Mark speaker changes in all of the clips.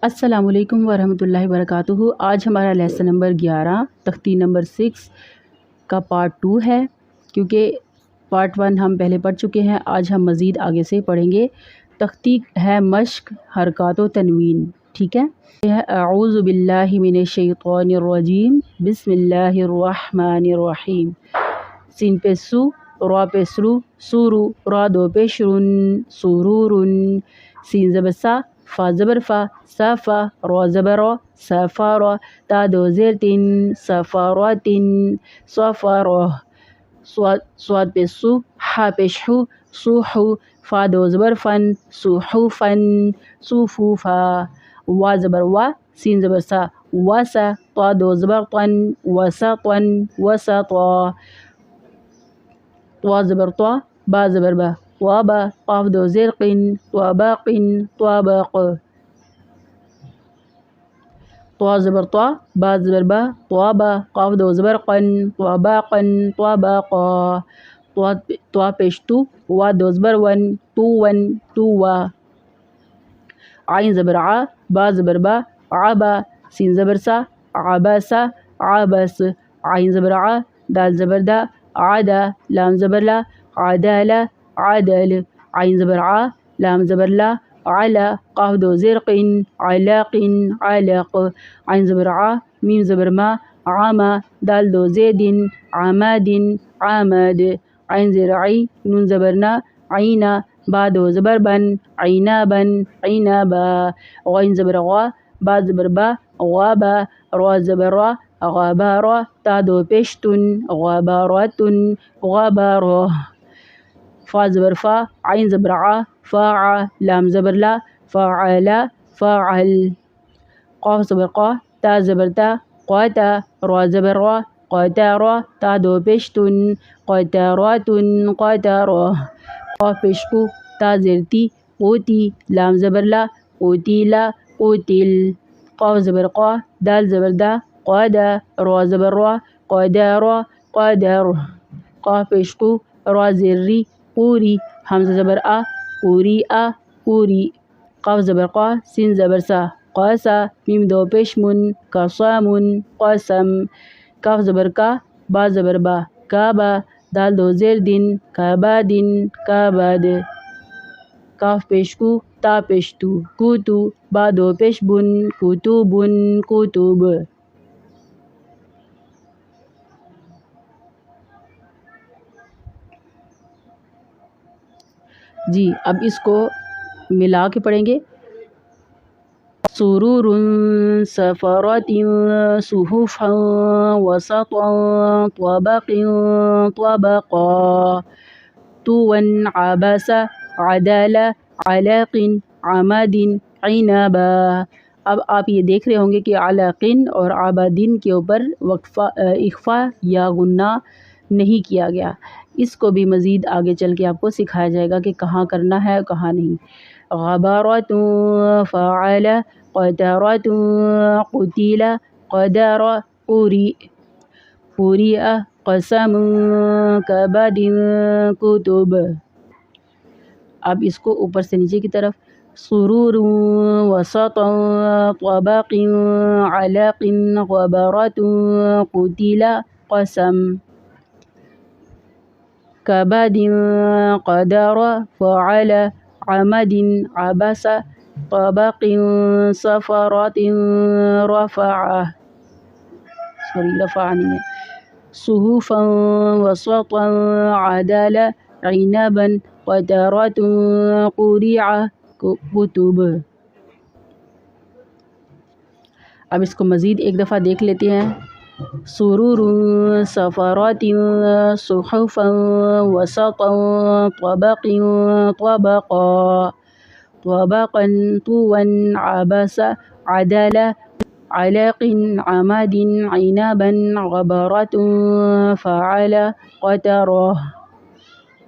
Speaker 1: السلام علیکم ورحمۃ اللہ وبرکاتہ۔ آج ہمارا لیسن نمبر 11 تختی نمبر 6 کا پارٹ 2 ہے، کیونکہ پارٹ 1 ہم پہلے پڑھ چکے ہیں۔ آج ہم مزید آگے سے پڑھیں گے۔ تختی ہے مشق، حرکات و تنوین، ٹھیک ہے۔ اعوذ باللہ من الشیطان الرجیم، بسم اللہ الرحمن الرحیم۔ سین پہ سو، را پہ سرو، سورو، را دو پہ شرون، سرورن۔ سین زبر سا، فا زبر فا، صفا، را زبر را، صفارا، تا دو زیر تین، صفاراتن، صفارا۔ سواد پہ سو، ہا پہ شو، سوحو، فا دو زبر فن، سوحوفن، صوفوفا۔ وا زبر وا، سین زبر سا، واسا، تا دو زبر طن، وسطن، وسطا۔ طوا زبر طوا، با زبر با، طوابا، قاف دو زیر قن، طواباقن، طواباق۔ طوا زبر طوا، با زبر با، طوابا، قاف دو زبر قن، طواباقن، طواباقا۔ طوا پیش تو، وا دو زبر ون، طوون، طوا۔ عین زبر عا، با زبر با، عبا، سین زبر سا، عباسا، عبس۔ عین زبر ع، دال زبر دا، عدا، لام زبر لا، عدالا، عدل۔ عین زبر ع، لام زبر لا، علا، قاف دو زیر قن، علاقن، علق۔ عین زبر ع، میم زبر ما، عما، دال دو زیدن، عمادن، عامد۔ عین زیر عی، نون زبر نا، عینا، با دو زبر بن، عینابن، عینابا۔ غین زبر غا، با زبر با، غابا، را زبر را، غابارا، تا دو پیشتن، غاباراتن، غابارا۔ فا زبر فا، عین زبر ع، فاعا، لام زبر لا، فاعلا، فاعل۔ قاف زبر قا، تا زبر تا، قاتا، را زبر را، قاتارا، تا دو پیشتن، قاتاراتن، قاتارا۔ قاف پیش قو، تا زیر تی، قوتی، لام زبر لا، قوتیلا، قوتل۔ قاف زبر قا، دال زبر دا، قادا، را زبر را، قادارا، قادر۔ قاف پیش قو، را زیر ری، قوری، حمزہ زبر آ، قوری آ، قوری۔ قاف زبر قا، سین زبر سا، قاسا، میم دو پیش من، قسامن، قسم۔ کاف زبر کا، با زبر با، کعبہ، دال دو زیر دن، کعبادن، کعباد۔ کاف پیش کو، تا پیش تو، کوتو، با دو پیش بن، کوتوبن، کوتوب۔ جی اب اس کو ملا کے پڑھیں گے۔ سرور، سفرات، صحفا، وسطا، طبق، طبقا۔ طوا، عبسا، عدالا، علاق، عماد، عنبا۔ اب آپ یہ دیکھ رہے ہوں گے کہ علاقن اور عبادن کے اوپر اخفا یا غنہ نہیں کیا گیا۔ اس کو بھی مزید آگے چل کے آپ کو سکھایا جائے گا کہ کہاں کرنا ہے کہاں نہیں۔ غبارات، فعل، قطرات، قتل، قدر، قری، قریء، قسم، کبد، کتب۔ اب اس کو اوپر سے نیچے کی طرف۔ سرور، وسطا، طبق، علاق، غبرات، قتل، قسم، کبد، قدر، فعل، عمد، عبس، طبق، سفرات، رفع، رفع نہیں ہے، صحفا، وسطا، عدالا، عنبا، قطرات، قریع، کتب۔ اب اس کو مزید ایک دفعہ دیکھ لیتے ہیں۔ سرور، سفرات، صحفا، وسطا، طبق، طبقا، طبقا، طوا، عبسا، عدالا، علاق، عماد، عنبا، غبرات، فعل، قطرا۔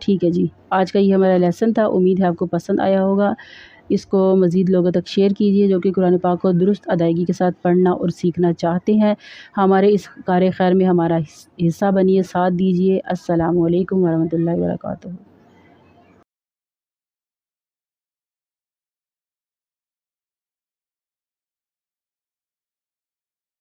Speaker 1: ٹھیک ہے جی، آج کا یہ ہمارا لیسن تھا، امید ہے آپ کو پسند آیا ہوگا۔ اس کو مزید لوگوں تک شیئر کیجیے جو کہ قرآن پاک کو درست ادائیگی کے ساتھ پڑھنا اور سیکھنا چاہتے ہیں۔ ہمارے اس کار خیر میں ہمارا حصہ بنیے، ساتھ دیجیے۔ السلام علیکم ورحمۃ اللہ وبرکاتہ۔